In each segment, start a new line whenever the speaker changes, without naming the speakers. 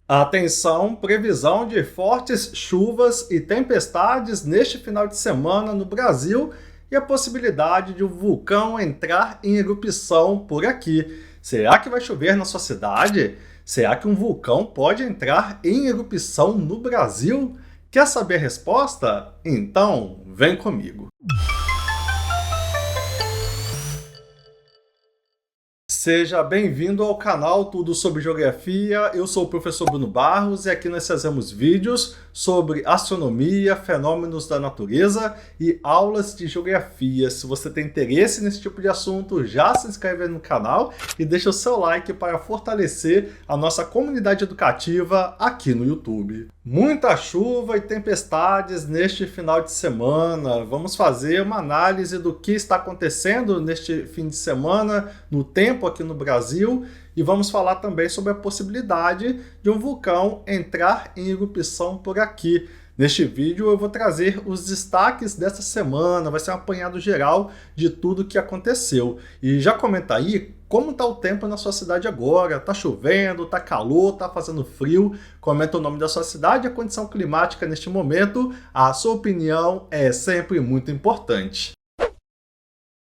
Atenção, previsão de fortes chuvas e tempestades neste final de semana no Brasil e a possibilidade de um vulcão entrar em erupção por aqui. Será que vai chover na sua cidade? Será que um vulcão pode entrar em erupção no Brasil? Quer saber a resposta? Então, vem comigo. Seja bem-vindo ao canal Tudo sobre Geografia. Eu sou o professor Bruno Barros e aqui nós fazemos vídeos sobre astronomia, fenômenos da natureza e aulas de geografia. Se você tem interesse nesse tipo de assunto, já se inscreve no canal e deixa o seu like para fortalecer a nossa comunidade educativa aqui no YouTube. Muita chuva e tempestades neste final de semana. Vamos fazer uma análise do que está acontecendo neste fim de semana, no tempo aqui no Brasil, e vamos falar também sobre a possibilidade de um vulcão entrar em erupção por aqui. Neste vídeo eu vou trazer os destaques dessa semana, vai ser um apanhado geral de tudo que aconteceu. E já comenta aí como está o tempo na sua cidade agora. Está chovendo, está calor, está fazendo frio? Comenta o nome da sua cidade e a condição climática neste momento. A sua opinião é sempre muito importante.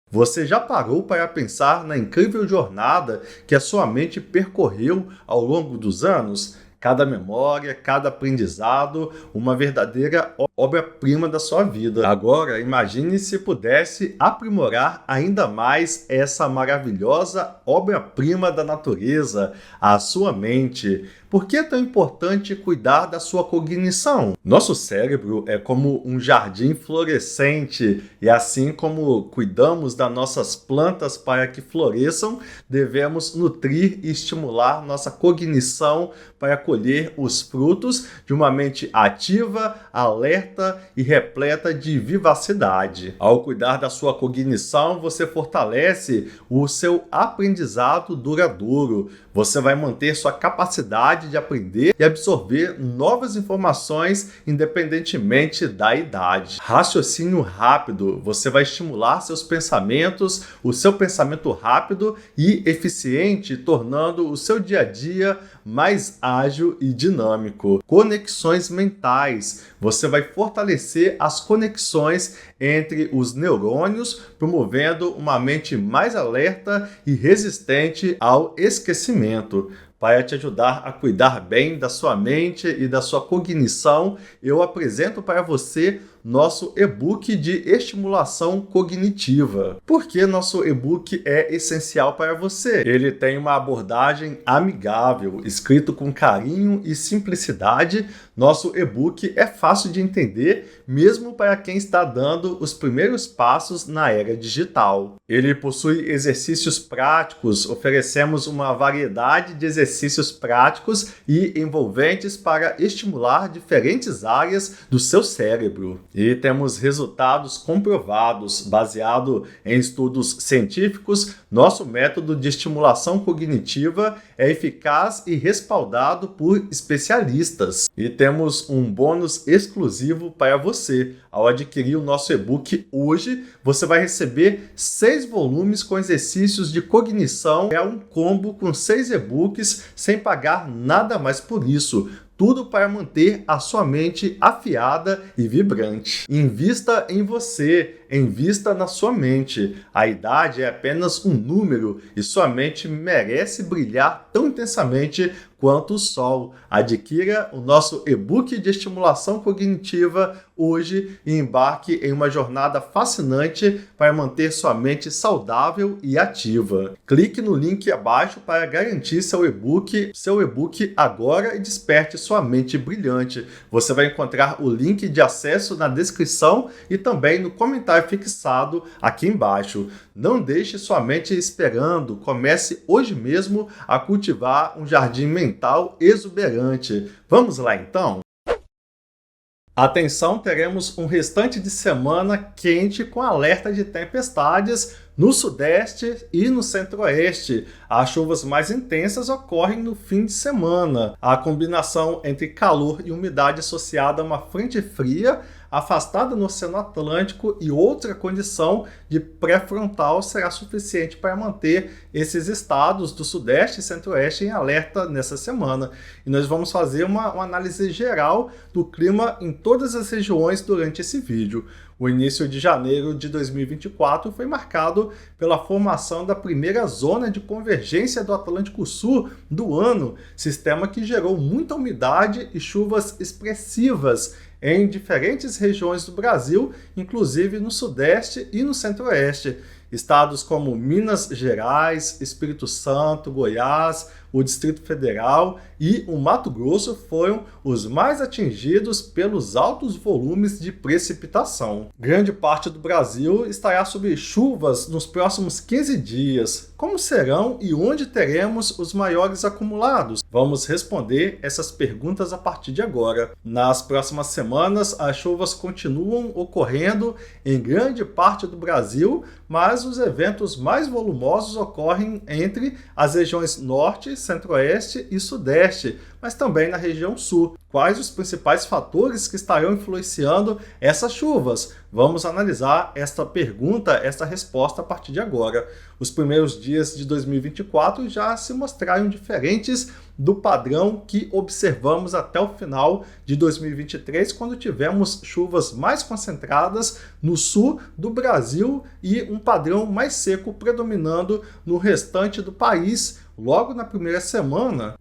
Você já parou para pensar na incrível jornada que a sua mente percorreu ao longo dos anos? Cada memória, cada aprendizado, uma verdadeira obra-prima da sua vida. Agora, imagine se pudesse aprimorar ainda mais essa maravilhosa obra-prima da natureza, a sua mente. Por que é tão importante cuidar da sua cognição? Nosso cérebro é como um jardim florescente e assim como cuidamos das nossas plantas para que floresçam, devemos nutrir e estimular nossa cognição para colher os frutos de uma mente ativa, alerta e repleta de vivacidade. Ao cuidar da sua cognição, você fortalece o seu aprendizado duradouro. Você vai manter sua capacidade de aprender e absorver novas informações independentemente da idade. Raciocínio rápido. Você vai estimular seus pensamentos, o seu pensamento rápido e eficiente, tornando o seu dia a dia mais ágil e dinâmico. Conexões mentais. Você vai fortalecer as conexões entre os neurônios, promovendo uma mente mais alerta e resistente ao esquecimento. Para te ajudar a cuidar bem da sua mente e da sua cognição, eu apresento para você nosso e-book de estimulação cognitiva. Por que nosso e-book é essencial para você? Ele tem uma abordagem amigável, escrito com carinho e simplicidade. Nosso e-book é fácil de entender, mesmo para quem está dando os primeiros passos na era digital. Ele possui exercícios práticos, oferecemos uma variedade de exercícios práticos e envolventes para estimular diferentes áreas do seu cérebro. E temos resultados comprovados, baseado em estudos científicos. Nosso método de estimulação cognitiva é eficaz e respaldado por especialistas. E temos um bônus exclusivo para você. Ao adquirir o nosso e-book hoje, você vai receber 6 volumes com exercícios de cognição. É um combo com 6 e-books sem pagar nada mais por isso. Tudo para manter a sua mente afiada e vibrante. Invista em você, invista na sua mente. A idade é apenas um número e sua mente merece brilhar tão intensamente quanto o sol. Adquira o nosso e-book de estimulação cognitiva hoje e embarque em uma jornada fascinante para manter sua mente saudável e ativa. Clique no link abaixo para garantir seu e-book agora e desperte sua mente brilhante. Você vai encontrar o link de acesso na descrição e também no comentário fixado aqui embaixo. Não deixe sua mente esperando. Comece hoje mesmo a cultivar um jardim mental exuberante. Vamos lá então? Atenção, teremos um restante de semana quente com alerta de tempestades no sudeste e no centro-oeste. As chuvas mais intensas ocorrem no fim de semana. A combinação entre calor e umidade associada a uma frente fria afastada no Oceano Atlântico e outra condição de pré-frontal será suficiente para manter esses estados do Sudeste e Centro-Oeste em alerta nessa semana. E nós vamos fazer uma análise geral do clima em todas as regiões durante esse vídeo. O início de janeiro de 2024 foi marcado pela formação da primeira zona de convergência do Atlântico Sul do ano, sistema que gerou muita umidade e chuvas expressivas em diferentes regiões do Brasil, inclusive no Sudeste e no Centro-Oeste. Estados como Minas Gerais, Espírito Santo, Goiás, o Distrito Federal e o Mato Grosso foram os mais atingidos pelos altos volumes de precipitação. Grande parte do Brasil estará sob chuvas nos próximos 15 dias. Como serão e onde teremos os maiores acumulados? Vamos responder essas perguntas a partir de agora. Nas próximas semanas, as chuvas continuam ocorrendo em grande parte do Brasil, mas os eventos mais volumosos ocorrem entre as regiões Norte, Centro-Oeste e Sudeste, mas também na região Sul. Quais os principais fatores que estarão influenciando essas chuvas? Vamos analisar esta pergunta, esta resposta a partir de agora. Os primeiros dias de 2024 já se mostraram diferentes do padrão que observamos até o final de 2023, quando tivemos chuvas mais concentradas no sul do Brasil e um padrão mais seco predominando no restante do país. Logo na primeira semana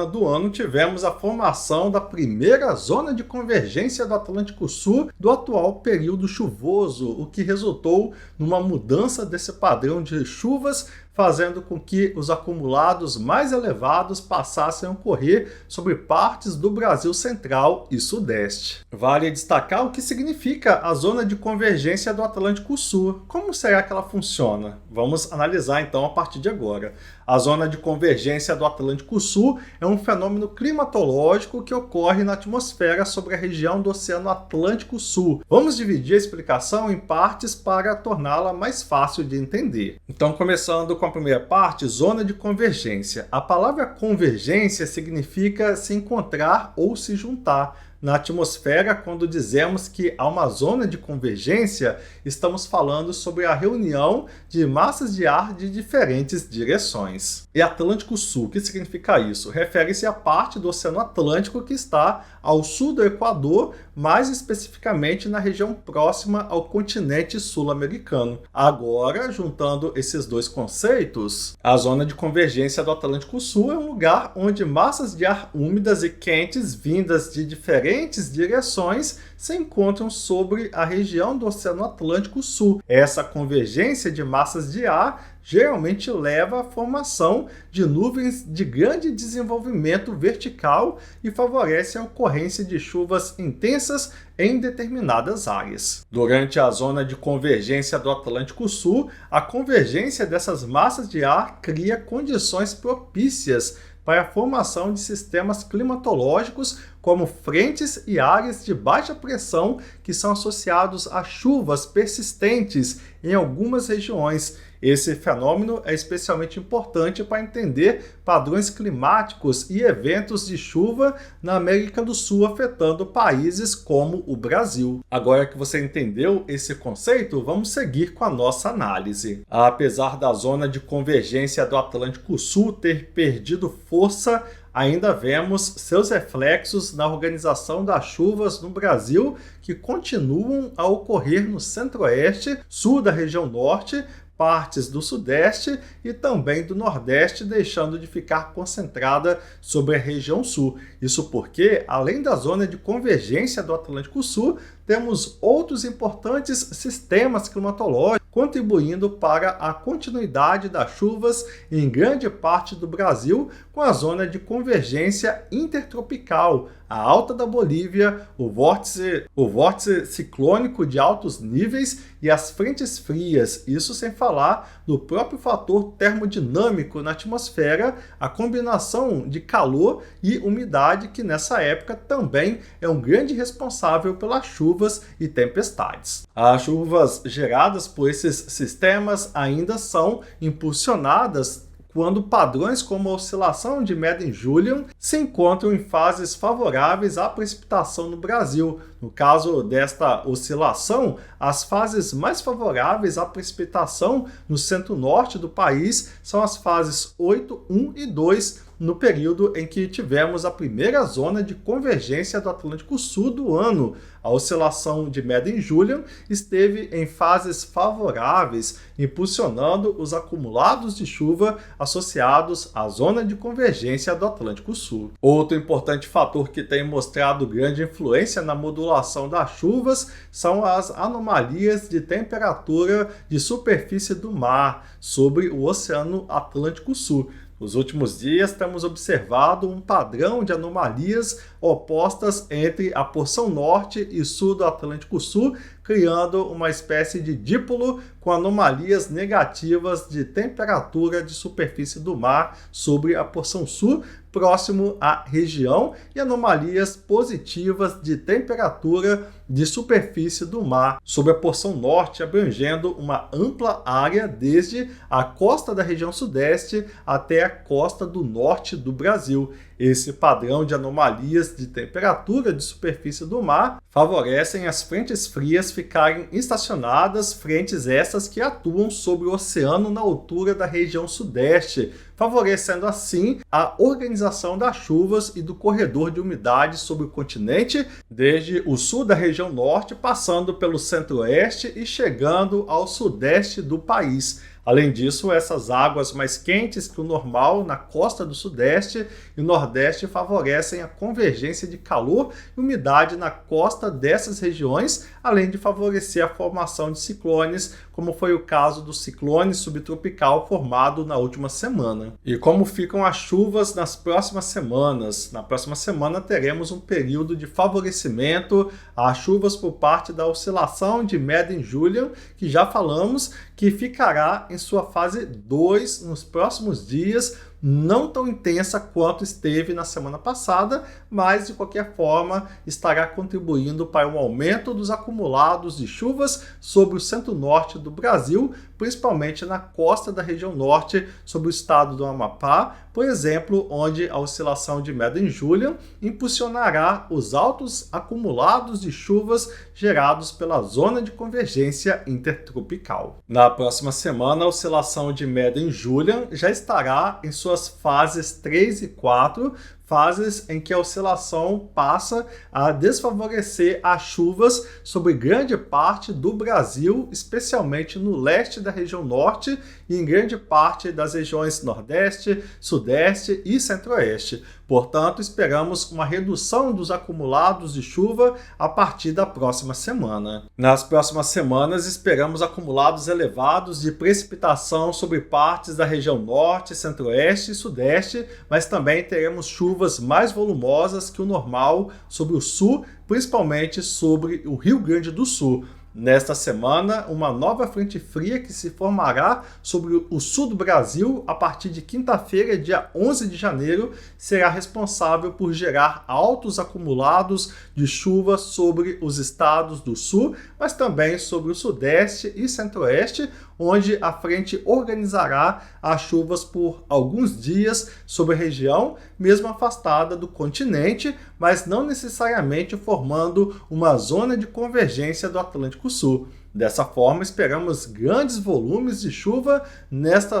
do ano, tivemos a formação da primeira zona de convergência do Atlântico Sul do atual período chuvoso, o que resultou numa mudança desse padrão de chuvas, fazendo com que os acumulados mais elevados passassem a ocorrer sobre partes do Brasil Central e Sudeste. Vale destacar o que significa a zona de convergência do Atlântico Sul. Como será que ela funciona? Vamos analisar então a partir de agora. A zona de convergência do Atlântico Sul é um fenômeno climatológico que ocorre na atmosfera sobre a região do Oceano Atlântico Sul. Vamos dividir a explicação em partes para torná-la mais fácil de entender. Então, começando com a primeira parte, zona de convergência. A palavra convergência significa se encontrar ou se juntar. Na atmosfera, quando dizemos que há uma zona de convergência, estamos falando sobre a reunião de massas de ar de diferentes direções. E Atlântico Sul, o que significa isso? Refere-se à parte do Oceano Atlântico que está ao sul do Equador, mais especificamente na região próxima ao continente sul-americano. Agora, juntando esses dois conceitos, a zona de convergência do Atlântico Sul é um lugar onde massas de ar úmidas e quentes vindas de diferentes direções se encontram sobre a região do Oceano Atlântico Sul. Essa convergência de massas de ar geralmente leva à formação de nuvens de grande desenvolvimento vertical e favorece a ocorrência de chuvas intensas em determinadas áreas. Durante a zona de convergência do Atlântico Sul, a convergência dessas massas de ar cria condições propícias para a formação de sistemas climatológicos como frentes e áreas de baixa pressão que são associados a chuvas persistentes em algumas regiões. Esse fenômeno é especialmente importante para entender padrões climáticos e eventos de chuva na América do Sul afetando países como o Brasil. Agora que você entendeu esse conceito, vamos seguir com a nossa análise. Apesar da zona de convergência do Atlântico Sul ter perdido força, ainda vemos seus reflexos na organização das chuvas no Brasil, que continuam a ocorrer no Centro-Oeste, sul da região Norte, partes do Sudeste e também do Nordeste, deixando de ficar concentrada sobre a região Sul. Isso porque, além da zona de convergência do Atlântico Sul, temos outros importantes sistemas climatológicos contribuindo para a continuidade das chuvas em grande parte do Brasil, com a zona de convergência intertropical, a alta da Bolívia, o vórtice ciclônico de altos níveis e as frentes frias, isso sem falar do próprio fator termodinâmico na atmosfera, a combinação de calor e umidade que nessa época também é um grande responsável pelas chuvas e tempestades. As chuvas geradas por esses sistemas ainda são impulsionadas quando padrões como a oscilação de Madden-Julian se encontram em fases favoráveis à precipitação no Brasil. No caso desta oscilação, as fases mais favoráveis à precipitação no centro-norte do país são as fases 8, 1 e 2, no período em que tivemos a primeira zona de convergência do Atlântico Sul do ano. A oscilação de Madden-Julian esteve em fases favoráveis, impulsionando os acumulados de chuva associados à zona de convergência do Atlântico Sul. Outro importante fator que tem mostrado grande influência na modulação das chuvas são as anomalias de temperatura de superfície do mar sobre o Oceano Atlântico Sul. Nos últimos dias, temos observado um padrão de anomalias opostas entre a porção norte e sul do Atlântico Sul, criando uma espécie de dípolo com anomalias negativas de temperatura de superfície do mar sobre a porção sul, próximo à região, e anomalias positivas de temperatura de superfície do mar sobre a porção norte, abrangendo uma ampla área desde a costa da região sudeste até a costa do norte do Brasil. Esse padrão de anomalias de temperatura de superfície do mar favorecem as frentes frias ficarem estacionadas, frentes essas que atuam sobre o oceano na altura da região sudeste, favorecendo assim a organização das chuvas e do corredor de umidade sobre o continente, desde o sul da região norte, passando pelo centro-oeste e chegando ao sudeste do país. Além disso, essas águas mais quentes que o normal na costa do sudeste e nordeste favorecem a convergência de calor e umidade na costa dessas regiões, além de favorecer a formação de ciclones, como foi o caso do ciclone subtropical formado na última semana. E como ficam as chuvas nas próximas semanas? Na próxima semana teremos um período de favorecimento às chuvas por parte da oscilação de Madden-Julian, que já falamos, que ficará em sua fase 2 nos próximos dias, não tão intensa quanto esteve na semana passada, mas de qualquer forma estará contribuindo para um aumento dos acumulados de chuvas sobre o centro-norte do Brasil, principalmente na costa da região norte, sobre o estado do Amapá, por exemplo, onde a oscilação de Madden-Julian impulsionará os altos acumulados de chuvas gerados pela zona de convergência intertropical. Na próxima semana, a oscilação de Madden-Julian já estará em suas fases 3 e 4, fases em que a oscilação passa a desfavorecer as chuvas sobre grande parte do Brasil, especialmente no leste da região norte e em grande parte das regiões nordeste, sudeste e centro-oeste. Portanto, esperamos uma redução dos acumulados de chuva a partir da próxima semana. Nas próximas semanas, esperamos acumulados elevados de precipitação sobre partes da região norte, centro-oeste e sudeste, mas também teremos chuvas mais volumosas que o normal sobre o sul, principalmente sobre o Rio Grande do Sul. Nesta semana, uma nova frente fria que se formará sobre o sul do Brasil a partir de quinta-feira, dia 11 de janeiro, será responsável por gerar altos acumulados de chuva sobre os estados do sul, mas também sobre o sudeste e centro-oeste, onde a frente organizará as chuvas por alguns dias sobre a região, mesmo afastada do continente, mas não necessariamente formando uma zona de convergência do Atlântico Sul. Dessa forma, esperamos grandes volumes de chuva nesta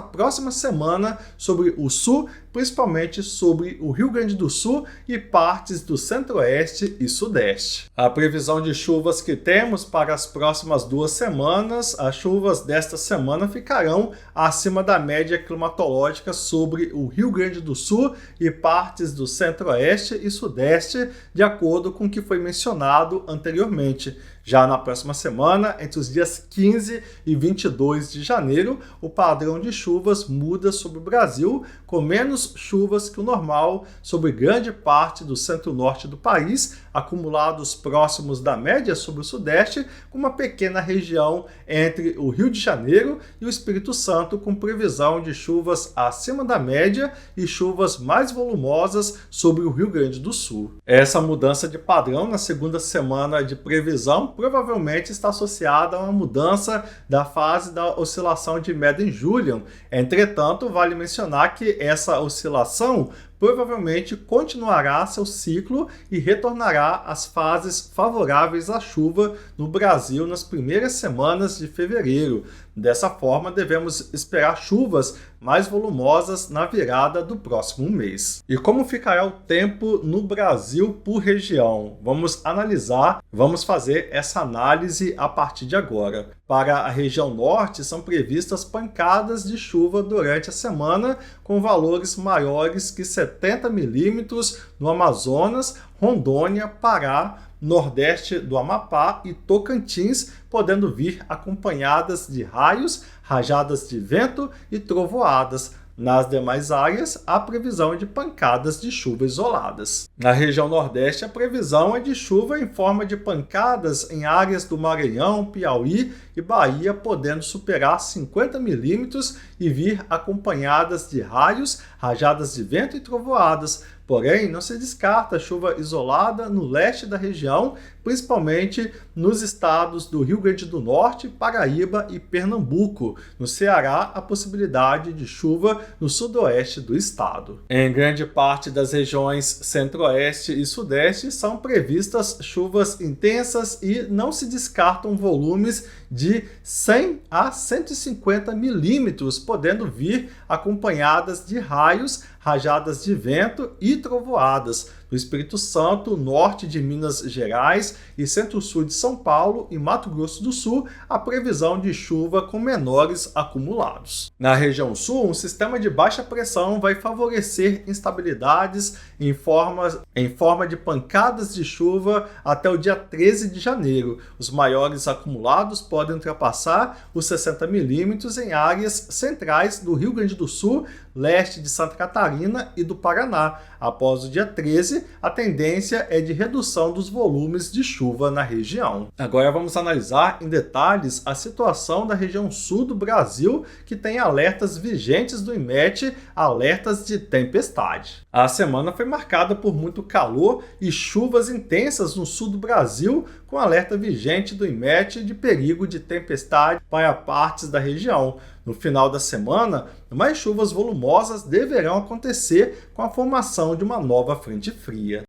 próxima semana sobre o sul, principalmente sobre o Rio Grande do Sul e partes do centro-oeste e sudeste. A previsão de chuvas que temos para as próximas 2 semanas, as chuvas desta semana ficarão acima da média climatológica sobre o Rio Grande do Sul e partes do centro-oeste e sudeste, de acordo com o que foi mencionado anteriormente. Já na próxima semana, entre os dias 15 e 22 de janeiro, o padrão de chuvas muda sobre o Brasil, com menos menos chuvas que o normal sobre grande parte do centro-norte do país, acumulados próximos da média sobre o sudeste, com uma pequena região entre o Rio de Janeiro e o Espírito Santo, com previsão de chuvas acima da média e chuvas mais volumosas sobre o Rio Grande do Sul. Essa mudança de padrão na segunda semana de previsão provavelmente está associada a uma mudança da fase da oscilação de Madden-Julian. Entretanto, vale mencionar que essa oscilação provavelmente continuará seu ciclo e retornará às fases favoráveis à chuva no Brasil nas primeiras semanas de fevereiro. Dessa forma, devemos esperar chuvas mais volumosas na virada do próximo mês. E como ficará o tempo no Brasil por região? Vamos fazer essa análise a partir de agora. Para a região norte, são previstas pancadas de chuva durante a semana, com valores maiores que 70 milímetros no Amazonas, Rondônia, Pará, nordeste do Amapá e Tocantins, podendo vir acompanhadas de raios, rajadas de vento e trovoadas. Nas demais áreas, há previsão de pancadas de chuva isoladas. Na região nordeste, a previsão é de chuva em forma de pancadas em áreas do Maranhão, Piauí e Bahia, podendo superar 50 milímetros e vir acompanhadas de raios, rajadas de vento e trovoadas. Porém, não se descarta chuva isolada no leste da região, principalmente nos estados do Rio Grande do Norte, Paraíba e Pernambuco. No Ceará, a possibilidade de chuva no sudoeste do estado. Em grande parte das regiões centro-oeste e sudeste, são previstas chuvas intensas e não se descartam volumes de 100 a 150 milímetros, podendo vir acompanhadas de raios, rajadas de vento e trovoadas. No Espírito Santo, norte de Minas Gerais e centro-sul de São Paulo e Mato Grosso do Sul, a previsão de chuva com menores acumulados. Na região sul, um sistema de baixa pressão vai favorecer instabilidades em forma de pancadas de chuva até o dia 13 de janeiro. Os maiores acumulados podem ultrapassar os 60 milímetros em áreas centrais do Rio Grande do Sul, leste de Santa Catarina e do Paraná. Após o dia 13, a tendência é de redução dos volumes de chuva na região. Agora vamos analisar em detalhes a situação da região sul do Brasil, que tem alertas vigentes do IMET, alertas de tempestade. A semana foi marcada por muito calor e chuvas intensas no sul do Brasil, com alerta vigente do IMET de perigo de tempestade para partes da região. No final da semana, mais chuvas volumosas deverão acontecer com a formação de uma nova frente fria.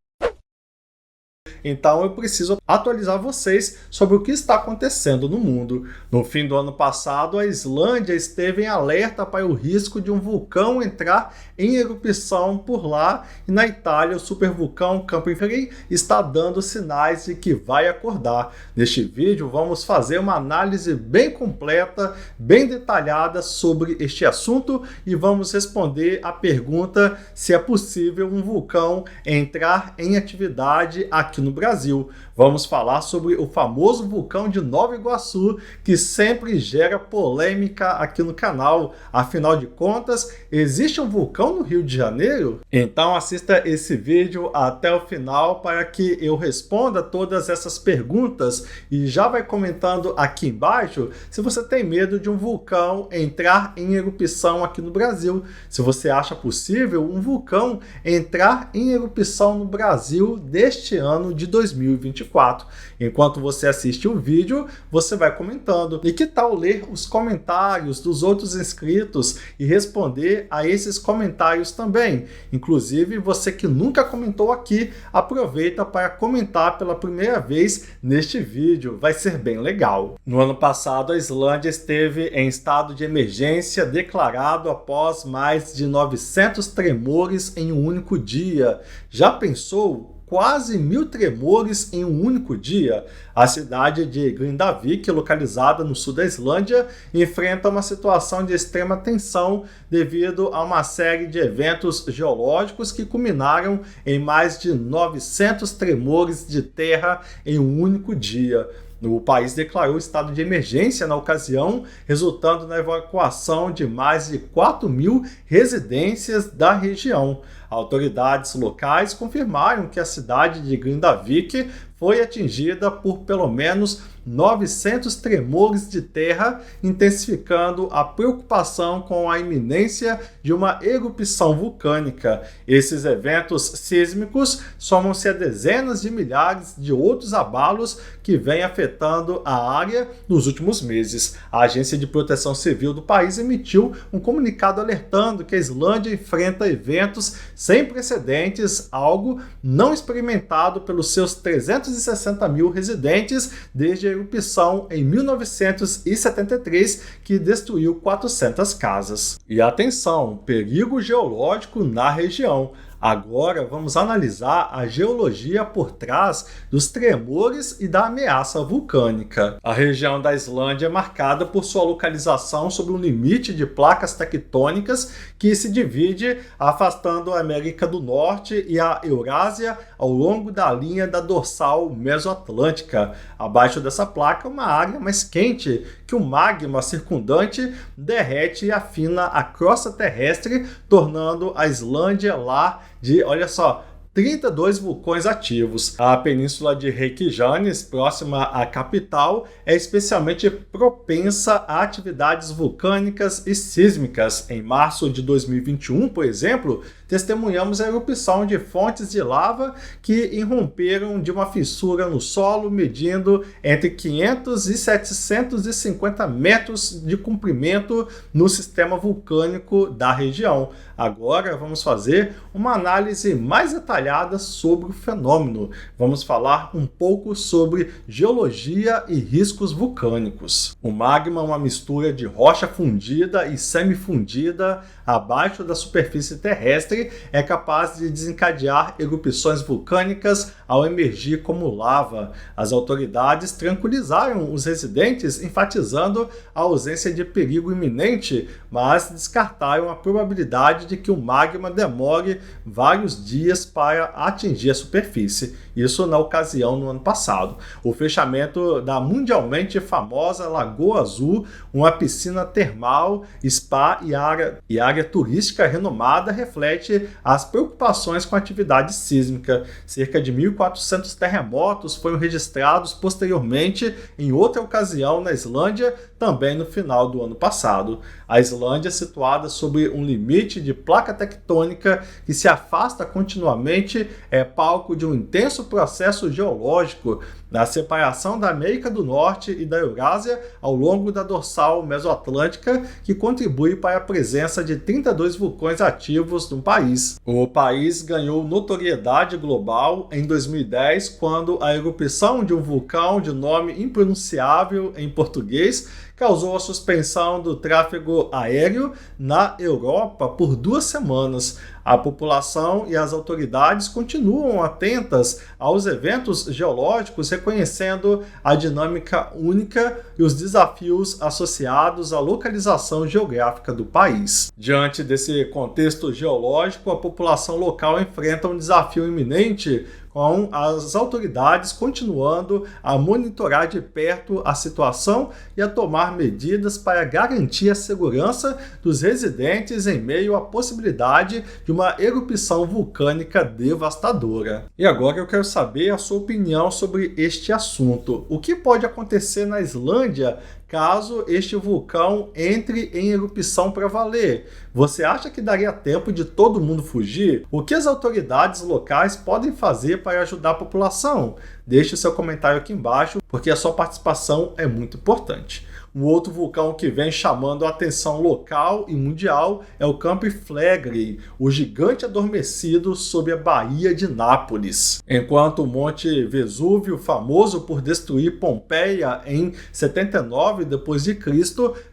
Então eu preciso atualizar vocês sobre o que está acontecendo no mundo. No fim do ano passado, a Islândia esteve em alerta para o risco de um vulcão entrar em erupção por lá, e na Itália o supervulcão Campinferi está dando sinais de que vai acordar. Neste vídeo vamos fazer uma análise bem completa, bem detalhada sobre este assunto e vamos responder a pergunta se é possível um vulcão entrar em atividade aqui no Brasil. Vamos falar sobre o famoso vulcão de Nova Iguaçu, que sempre gera polêmica aqui no canal. Afinal de contas, existe um vulcão no Rio de Janeiro? Então assista esse vídeo até o final para que eu responda todas essas perguntas e já vai comentando aqui embaixo se você tem medo de um vulcão entrar em erupção aqui no Brasil. Se você acha possível um vulcão entrar em erupção no Brasil deste ano de 2024. Enquanto você assiste o vídeo, você vai comentando. E que tal ler os comentários dos outros inscritos e responder a esses comentários também? Inclusive, você que nunca comentou aqui, aproveita para comentar pela primeira vez neste vídeo. Vai ser bem legal. No ano passado, a Islândia esteve em estado de emergência declarado após mais de 900 tremores em um único dia. Já pensou? Quase 1000 tremores em um único dia. A cidade de Grindavik, localizada no sul da Islândia, enfrenta uma situação de extrema tensão devido a uma série de eventos geológicos que culminaram em mais de 900 tremores de terra em um único dia. O país declarou estado de emergência na ocasião, resultando na evacuação de mais de 4.000 residências da região. Autoridades locais confirmaram que a cidade de Grindavik foi atingida por pelo menos 900 tremores de terra, intensificando a preocupação com a iminência de uma erupção vulcânica. Esses eventos sísmicos somam-se a dezenas de milhares de outros abalos que vêm afetando a área nos últimos meses. A Agência de Proteção Civil do país emitiu um comunicado alertando que a Islândia enfrenta eventos sem precedentes, algo não experimentado pelos seus 360 mil residentes desde a erupção em 1973, que destruiu 400 casas. E atenção, perigo geológico na região. Agora vamos analisar a geologia por trás dos tremores e da ameaça vulcânica. A região da Islândia é marcada por sua localização sobre um limite de placas tectônicas que se divide, afastando a América do Norte e a Eurásia ao longo da linha da dorsal mesoatlântica. Abaixo dessa placa, uma área mais quente que o magma circundante derrete e afina a crosta terrestre, tornando a Islândia lar de, olha só, 32 vulcões ativos. A península de Reykjanes, próxima à capital, é especialmente propensa a atividades vulcânicas e sísmicas. Em março de 2021, por exemplo, testemunhamos a erupção de fontes de lava que irromperam de uma fissura no solo, medindo entre 500 e 750 metros de comprimento no sistema vulcânico da região. Agora vamos fazer uma análise mais detalhada sobre o fenômeno. Vamos falar um pouco sobre geologia e riscos vulcânicos. O magma é uma mistura de rocha fundida e semifundida abaixo da superfície terrestre, é capaz de desencadear erupções vulcânicas ao emergir como lava. As autoridades tranquilizaram os residentes, enfatizando a ausência de perigo iminente, mas descartaram a probabilidade de que o magma demore vários dias para atingir a superfície. Isso na ocasião no ano passado. O fechamento da mundialmente famosa Lagoa Azul, uma piscina termal, spa e área turística renomada, reflete as preocupações com a atividade sísmica. Cerca de 1.400 terremotos foram registrados posteriormente em outra ocasião na Islândia, também no final do ano passado. A Islândia, situada sobre um limite de placa tectônica que se afasta continuamente, é palco de um intenso processo geológico na separação da América do Norte e da Eurásia ao longo da dorsal mesoatlântica, que contribui para a presença de 32 vulcões ativos no país. O país ganhou notoriedade global em 2010, quando a erupção de um vulcão de nome impronunciável em português causou a suspensão do tráfego aéreo na Europa por 2 semanas. A população e as autoridades continuam atentas aos eventos geológicos, reconhecendo a dinâmica única e os desafios associados à localização geográfica do país. Diante desse contexto geológico, a população local enfrenta um desafio iminente, com as autoridades continuando a monitorar de perto a situação e a tomar medidas para garantir a segurança dos residentes em meio à possibilidade de uma erupção vulcânica devastadora. E agora eu quero saber a sua opinião sobre este assunto. O que pode acontecer na Islândia caso este vulcão entre em erupção para valer? Você acha que daria tempo de todo mundo fugir? O que as autoridades locais podem fazer para ajudar a população? Deixe o seu comentário aqui embaixo, porque a sua participação é muito importante. Um outro vulcão que vem chamando a atenção local e mundial é o Campiflégri, o gigante adormecido sob a Baía de Nápoles. Enquanto o Monte Vesúvio, famoso por destruir Pompeia em 79 d.C.,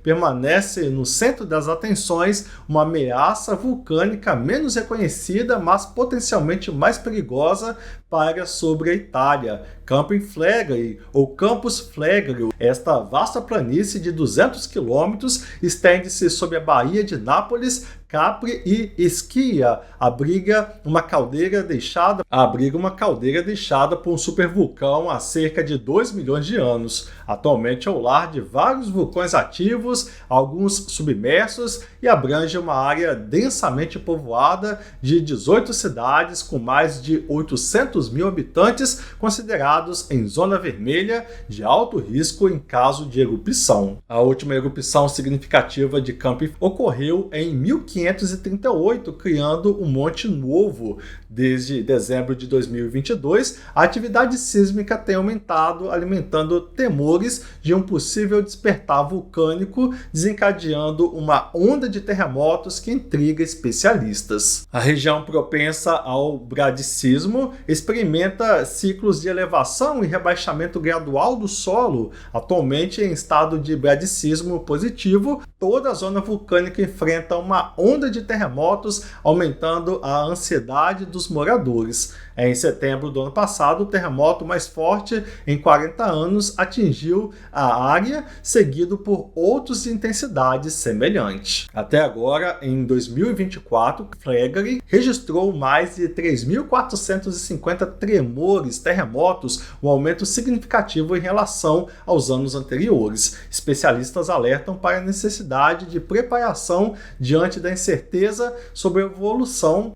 permanece no centro das atenções, uma ameaça vulcânica menos reconhecida, mas potencialmente mais perigosa paira sobre a Itália. Campiflégri, ou Campus Flegrio, esta vasta planície de 200 km estende-se sob a Baía de Nápoles, Capri e Ischia abriga uma caldeira deixada por um supervulcão há cerca de 2 milhões de anos. Atualmente é o lar de vários vulcões ativos, alguns submersos, e abrange uma área densamente povoada de 18 cidades com mais de 800 mil habitantes considerados em zona vermelha de alto risco em caso de erupção. A última erupção significativa de Capri ocorreu em 1538, criando um monte novo. Desde dezembro de 2022, a atividade sísmica tem aumentado, alimentando temores de um possível despertar vulcânico, desencadeando uma onda de terremotos que intriga especialistas. A região propensa ao bradicismo experimenta ciclos de elevação e rebaixamento gradual do solo. Atualmente em estado de bradicismo positivo, toda a zona vulcânica enfrenta uma onda de terremotos, aumentando a ansiedade dos moradores. Em setembro do ano passado, o terremoto mais forte em 40 anos atingiu a área, seguido por outros de intensidade semelhante. Até agora, em 2024, Flaherty registrou mais de 3.450 terremotos, um aumento significativo em relação aos anos anteriores. Especialistas alertam para a necessidade de preparação diante da incerteza sobre a evolução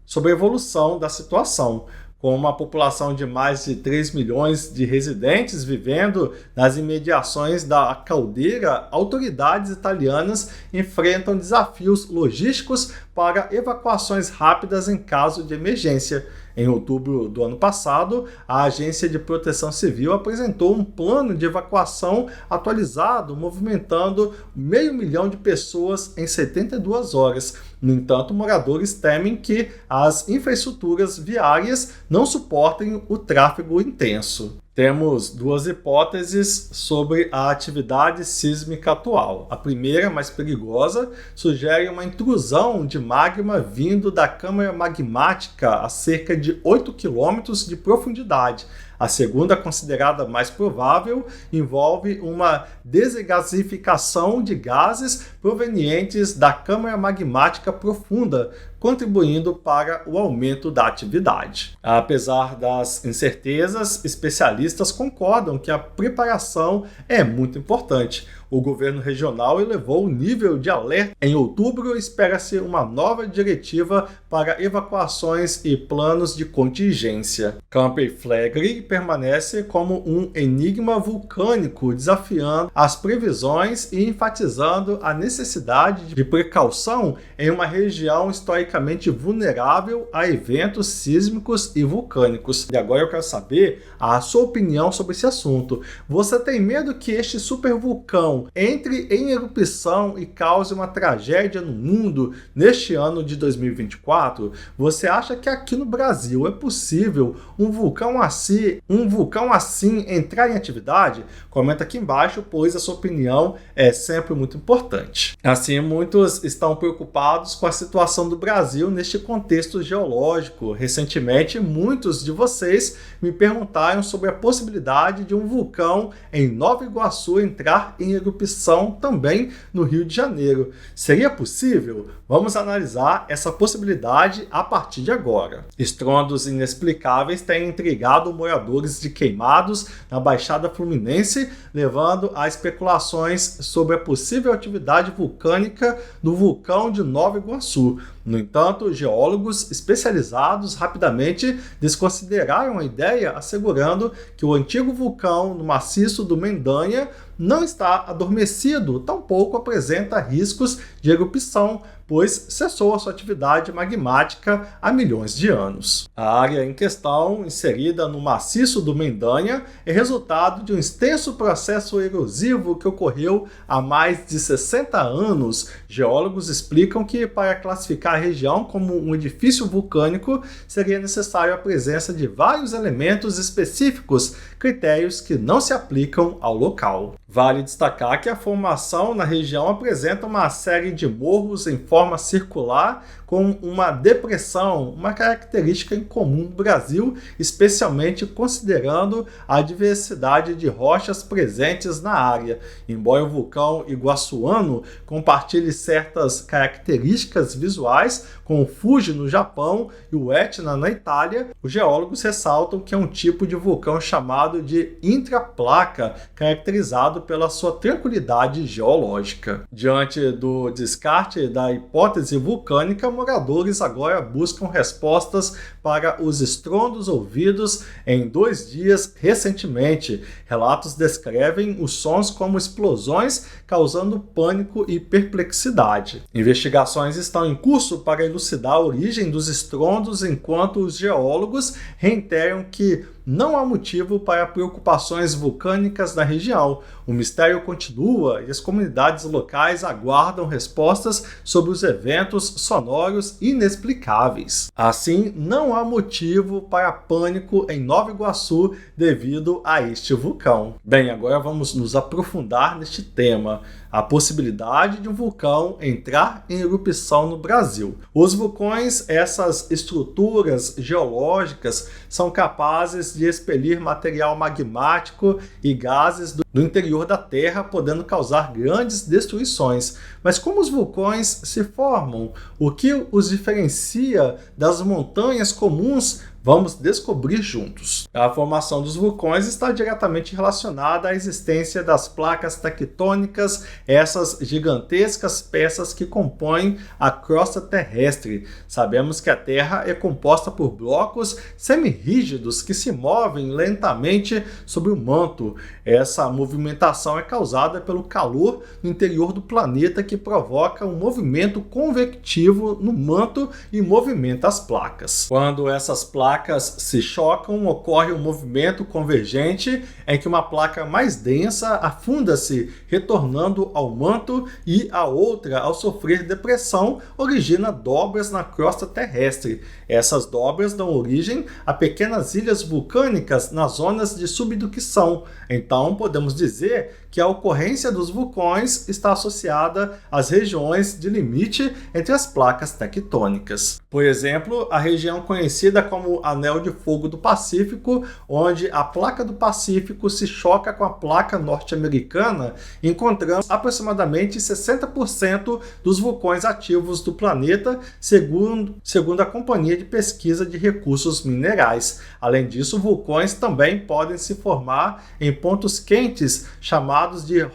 da situação. Com uma população de mais de 3 milhões de residentes vivendo nas imediações da caldeira, autoridades italianas enfrentam desafios logísticos para evacuações rápidas em caso de emergência. Em outubro do ano passado, a Agência de Proteção Civil apresentou um plano de evacuação atualizado, movimentando 500 mil de pessoas em 72 horas. No entanto, moradores temem que as infraestruturas viárias não suportem o tráfego intenso. Temos duas hipóteses sobre a atividade sísmica atual. A primeira, mais perigosa, sugere uma intrusão de magma vindo da câmara magmática a cerca de 8 km de profundidade. A segunda, considerada mais provável, envolve uma desgasificação de gases provenientes da câmara magmática profunda, contribuindo para o aumento da atividade. Apesar das incertezas, especialistas concordam que a preparação é muito importante. O governo regional elevou o nível de alerta. Em outubro, espera-se uma nova diretiva para evacuações e planos de contingência. Capri Flaherty permanece como um enigma vulcânico, desafiando as previsões e enfatizando a necessidade de precaução em uma região historicamente vulnerável a eventos sísmicos e vulcânicos. E agora eu quero saber a sua opinião sobre esse assunto. Você tem medo que este supervulcão entre em erupção e cause uma tragédia no mundo neste ano de 2024? Você acha que aqui no Brasil é possível um vulcão assim entrar em atividade? Comenta aqui embaixo, pois a sua opinião é sempre muito importante. Assim, muitos estão preocupados com a situação do Brasil neste contexto geológico. Recentemente, muitos de vocês me perguntaram sobre a possibilidade de um vulcão em Nova Iguaçu entrar em erupção também no Rio de Janeiro. Seria possível? Vamos analisar essa possibilidade a partir de agora. Estrondos inexplicáveis têm intrigado moradores de Queimados, na Baixada Fluminense, levando a especulações sobre a possível atividade vulcânica do vulcão de Nova Iguaçu. No entanto, geólogos especializados rapidamente desconsideraram a ideia, assegurando que o antigo vulcão no maciço do Mendanha não está adormecido, tampouco apresenta riscos de erupção, pois cessou a sua atividade magmática há milhões de anos. A área em questão, inserida no maciço do Mendanha, é resultado de um extenso processo erosivo que ocorreu há mais de 60 anos. Geólogos explicam que, para classificar a região como um edifício vulcânico, seria necessário a presença de vários elementos específicos, critérios que não se aplicam ao local. Vale destacar que a formação na região apresenta uma série de morros em forma circular, com uma depressão, uma característica incomum no Brasil, especialmente considerando a diversidade de rochas presentes na área. Embora o vulcão iguaçuano compartilhe certas características visuais com o Fuji no Japão e o Etna na Itália, os geólogos ressaltam que é um tipo de vulcão chamado de intraplaca, caracterizado pela sua tranquilidade geológica. Diante do descarte da hipótese vulcânica, moradores agora buscam respostas para os estrondos ouvidos em 2 dias recentemente. Relatos descrevem os sons como explosões, causando pânico e perplexidade. Investigações estão em curso para elucidar a origem dos estrondos, enquanto os geólogos reiteram que não há motivo para preocupações vulcânicas na região. O mistério continua e as comunidades locais aguardam respostas sobre os eventos sonoros inexplicáveis. Assim, não há motivo para pânico em Nova Iguaçu devido a este vulcão. Bem, agora vamos nos aprofundar neste tema. A possibilidade de um vulcão entrar em erupção no Brasil. Os vulcões, essas estruturas geológicas, são capazes de expelir material magmático e gases do interior da Terra, podendo causar grandes destruições. Mas como os vulcões se formam? O que os diferencia das montanhas comuns? Vamos descobrir juntos. A formação dos vulcões está diretamente relacionada à existência das placas tectônicas, essas gigantescas peças que compõem a crosta terrestre. Sabemos que a Terra é composta por blocos semirrígidos que se movem lentamente sobre o manto. Essa movimentação é causada pelo calor no interior do planeta, que provoca um movimento convectivo no manto e movimenta as placas. Quando essas placas se chocam, ocorre um movimento convergente em que uma placa mais densa afunda-se, retornando ao manto, e a outra, ao sofrer depressão, origina dobras na crosta terrestre. Essas dobras dão origem a pequenas ilhas vulcânicas nas zonas de subducção. Então, podemos dizer que a ocorrência dos vulcões está associada às regiões de limite entre as placas tectônicas. Por exemplo, a região conhecida como Anel de Fogo do Pacífico, onde a placa do Pacífico se choca com a placa norte-americana, encontramos aproximadamente 60% dos vulcões ativos do planeta, segundo a Companhia de Pesquisa de Recursos Minerais. Além disso, vulcões também podem se formar em pontos quentes, chamados de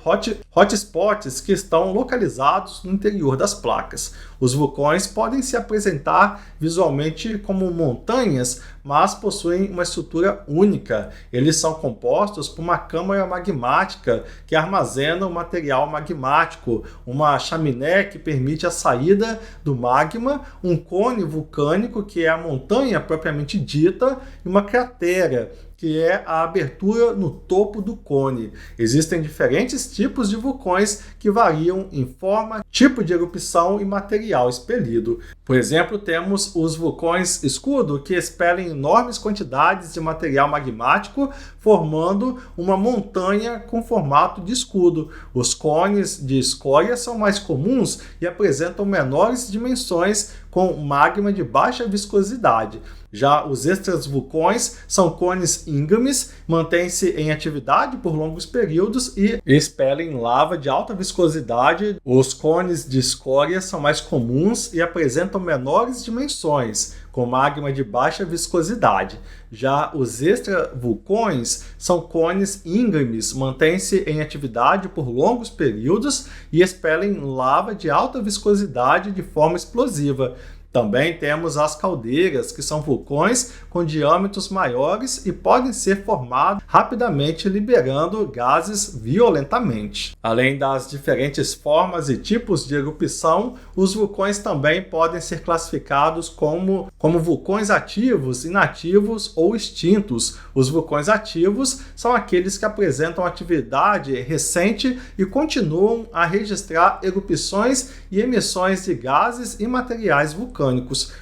hotspots, que estão localizados no interior das placas. Os vulcões podem se apresentar visualmente como montanhas, mas possuem uma estrutura única. Eles são compostos por uma câmara magmática que armazena o material magmático, uma chaminé que permite a saída do magma, um cone vulcânico, que é a montanha propriamente dita, e uma cratera, que é a abertura no topo do cone. Existem diferentes tipos de vulcões que variam em forma, tipo de erupção e material expelido. Por exemplo, temos os vulcões escudo, que expelem enormes quantidades de material magmático, formando uma montanha com formato de escudo. Os cones de escória são mais comuns e apresentam menores dimensões, com magma de baixa viscosidade. Já os extravulcões são cones íngremes, mantêm-se em atividade por longos períodos e expelem lava de alta viscosidade. Os cones de escória são mais comuns e apresentam menores dimensões, com magma de baixa viscosidade. Já os extravulcões são cones íngremes, mantêm-se em atividade por longos períodos e expelem lava de alta viscosidade de forma explosiva. Também temos as caldeiras, que são vulcões com diâmetros maiores e podem ser formados rapidamente, liberando gases violentamente. Além das diferentes formas e tipos de erupção, os vulcões também podem ser classificados como vulcões ativos, inativos ou extintos. Os vulcões ativos são aqueles que apresentam atividade recente e continuam a registrar erupções e emissões de gases e materiais vulcânicos.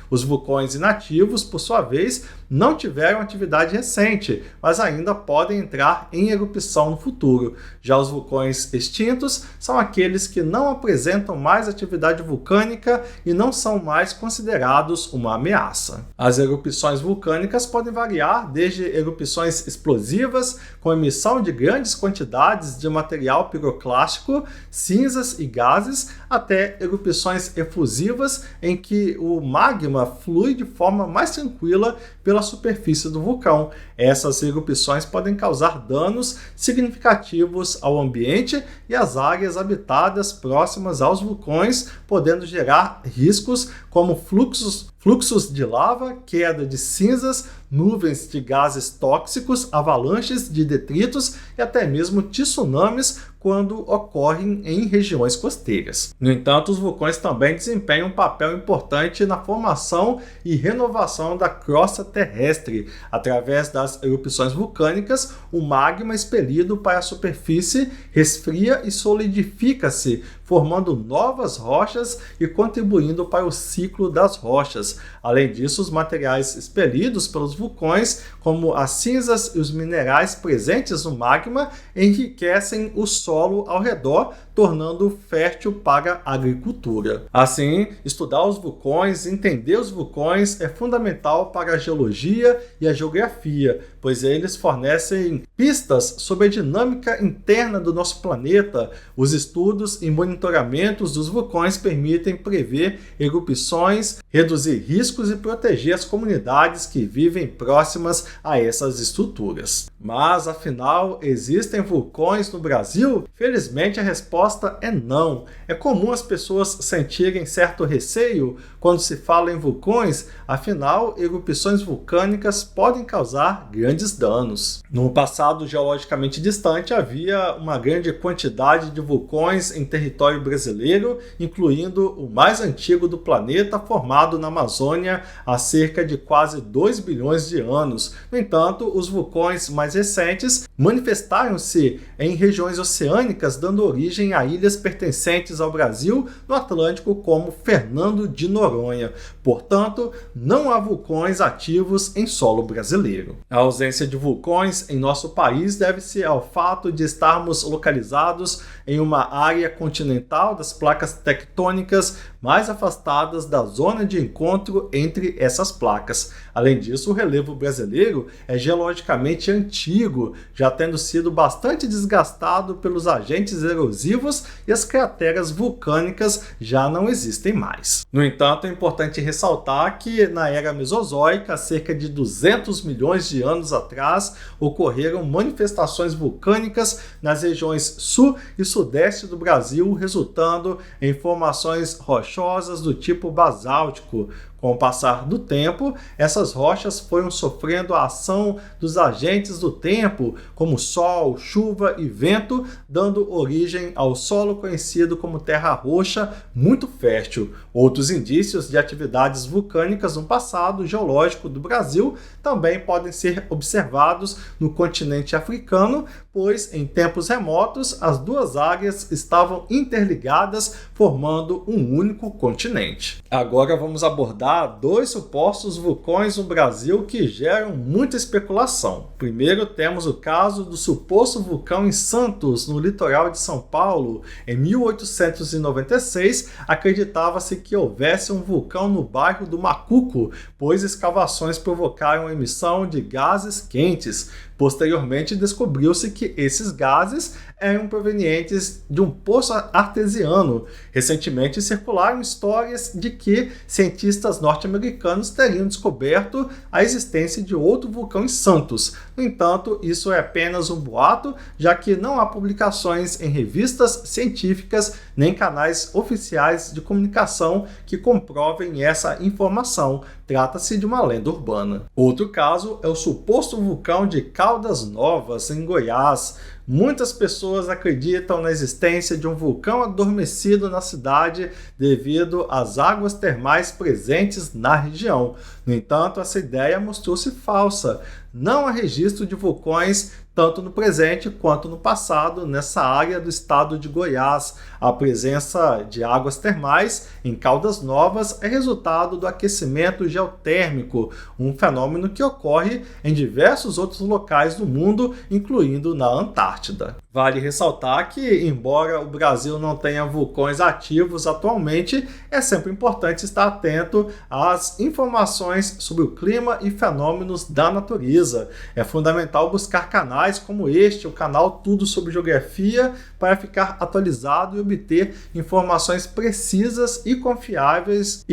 Os vulcões inativos, por sua vez, não tiveram atividade recente, mas ainda podem entrar em erupção no futuro. Já os vulcões extintos são aqueles que não apresentam mais atividade vulcânica e não são mais considerados uma ameaça. As erupções vulcânicas podem variar desde erupções explosivas, com emissão de grandes quantidades de material piroclástico, cinzas e gases, até erupções efusivas, em que o magma flui de forma mais tranquila pela superfície do vulcão. Essas erupções podem causar danos significativos ao ambiente e às áreas habitadas próximas aos vulcões, podendo gerar riscos como fluxos de lava, queda de cinzas, nuvens de gases tóxicos, avalanches de detritos e até mesmo tsunamis quando ocorrem em regiões costeiras. No entanto, os vulcões também desempenham um papel importante na formação e renovação da crosta terrestre. Através das erupções vulcânicas, o magma expelido para a superfície resfria e solidifica-se, formando novas rochas e contribuindo para o ciclo das rochas. Além disso, os materiais expelidos pelos vulcões, como as cinzas e os minerais presentes no magma, enriquecem o solo ao redor, tornando fértil para a agricultura. Assim, estudar os vulcões, entender os vulcões é fundamental para a geologia e a geografia, pois eles fornecem pistas sobre a dinâmica interna do nosso planeta. Os estudos e monitoramentos dos vulcões permitem prever erupções, reduzir riscos e proteger as comunidades que vivem próximas a essas estruturas. Mas, afinal, existem vulcões no Brasil? Felizmente, a resposta é não. É comum as pessoas sentirem certo receio quando se fala em vulcões, afinal, erupções vulcânicas podem causar grandes danos. No passado geologicamente distante, havia uma grande quantidade de vulcões em território brasileiro, incluindo o mais antigo do planeta, formado na Amazônia há cerca de quase 2 bilhões de anos. No entanto, os vulcões mais recentes manifestaram-se em regiões oceânicas, dando origem a ilhas pertencentes ao Brasil no Atlântico, como Fernando de Noronha. Portanto, não há vulcões ativos em solo brasileiro. A ausência de vulcões em nosso país deve-se ao fato de estarmos localizados em uma área continental das placas tectônicas mais afastadas da zona de encontro entre essas placas. Além disso, o relevo brasileiro é geologicamente antigo, já tendo sido bastante desgastado pelos agentes erosivos, e as crateras vulcânicas já não existem mais. No entanto, é importante ressaltar que na era Mesozoica, cerca de 200 milhões de anos atrás, ocorreram manifestações vulcânicas nas regiões sul e sudeste do Brasil, resultando em formações rochosas do tipo basáltico. Com o passar do tempo, essas rochas foram sofrendo a ação dos agentes do tempo, como sol, chuva e vento, dando origem ao solo conhecido como terra roxa, muito fértil. Outros indícios de atividades vulcânicas no passado geológico do Brasil também podem ser observados no continente africano, pois em tempos remotos as duas áreas estavam interligadas, formando um único continente. Agora vamos abordar dois supostos vulcões no Brasil que geram muita especulação. Primeiro temos o caso do suposto vulcão em Santos, no litoral de São Paulo. Em 1896, acreditava-se que houvesse um vulcão no bairro do Macuco, pois escavações provocaram a emissão de gases quentes. Posteriormente, descobriu-se que esses gases eram provenientes de um poço artesiano. Recentemente, circularam histórias de que cientistas norte-americanos teriam descoberto a existência de outro vulcão em Santos. No entanto, isso é apenas um boato, já que não há publicações em revistas científicas nem canais oficiais de comunicação que comprovem essa informação. Trata-se de uma lenda urbana. Outro caso é o suposto vulcão de Caldas Novas, em Goiás. Muitas pessoas acreditam na existência de um vulcão adormecido na cidade devido às águas termais presentes na região. No entanto, essa ideia mostrou-se falsa. Não há registro de vulcões tanto no presente quanto no passado nessa área do estado de Goiás. A presença de águas termais em Caldas Novas é resultado do aquecimento geotérmico, um fenômeno que ocorre em diversos outros locais do mundo, incluindo na Antártida. Vale ressaltar que, embora o Brasil não tenha vulcões ativos atualmente, é sempre importante estar atento às informações sobre o clima e fenômenos da natureza. É fundamental buscar canais como este, o canal Tudo sobre Geografia, para ficar atualizado e obter informações precisas e confiáveis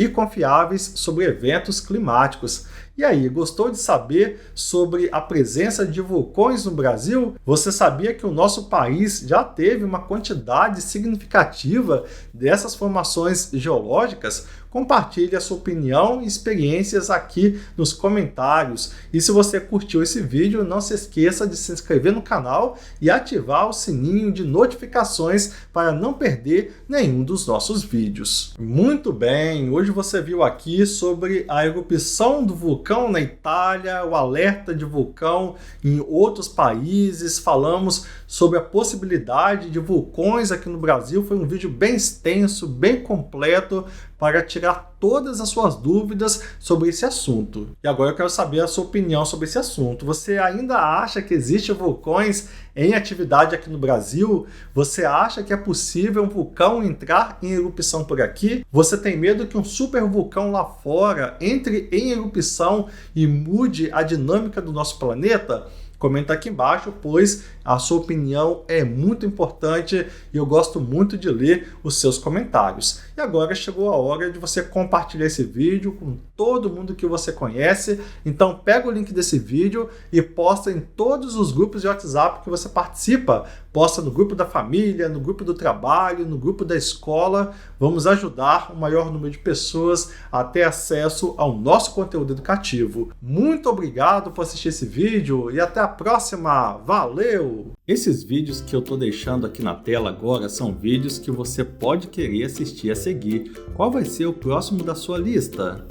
sobre eventos climáticos. E aí, gostou de saber sobre a presença de vulcões no Brasil? Você sabia que o nosso país já teve uma quantidade significativa dessas formações geológicas? Compartilhe a sua opinião e experiências aqui nos comentários. E se você curtiu esse vídeo, não se esqueça de se inscrever no canal e ativar o sininho de notificações para não perder nenhum dos nossos vídeos. Muito bem, hoje você viu aqui sobre a erupção do vulcão na Itália, o alerta de vulcão em outros países, falamos sobre a possibilidade de vulcões aqui no Brasil. Foi um vídeo bem extenso, bem completo, para tirar todas as suas dúvidas sobre esse assunto. E agora eu quero saber a sua opinião sobre esse assunto. Você ainda acha que existem vulcões em atividade aqui no Brasil? Você acha que é possível um vulcão entrar em erupção por aqui? Você tem medo que um supervulcão lá fora entre em erupção e mude a dinâmica do nosso planeta? Comenta aqui embaixo, pois a sua opinião é muito importante e eu gosto muito de ler os seus comentários. E agora chegou a hora de você compartilhar esse vídeo com todo mundo que você conhece. Então pega o link desse vídeo e posta em todos os grupos de WhatsApp que você participa. Posta no grupo da família, no grupo do trabalho, no grupo da escola. Vamos ajudar o maior número de pessoas a ter acesso ao nosso conteúdo educativo. Muito obrigado por assistir esse vídeo e até a próxima. Valeu! Esses vídeos que eu estou deixando aqui na tela agora são vídeos que você pode querer assistir a seguir. Qual vai ser o próximo da sua lista?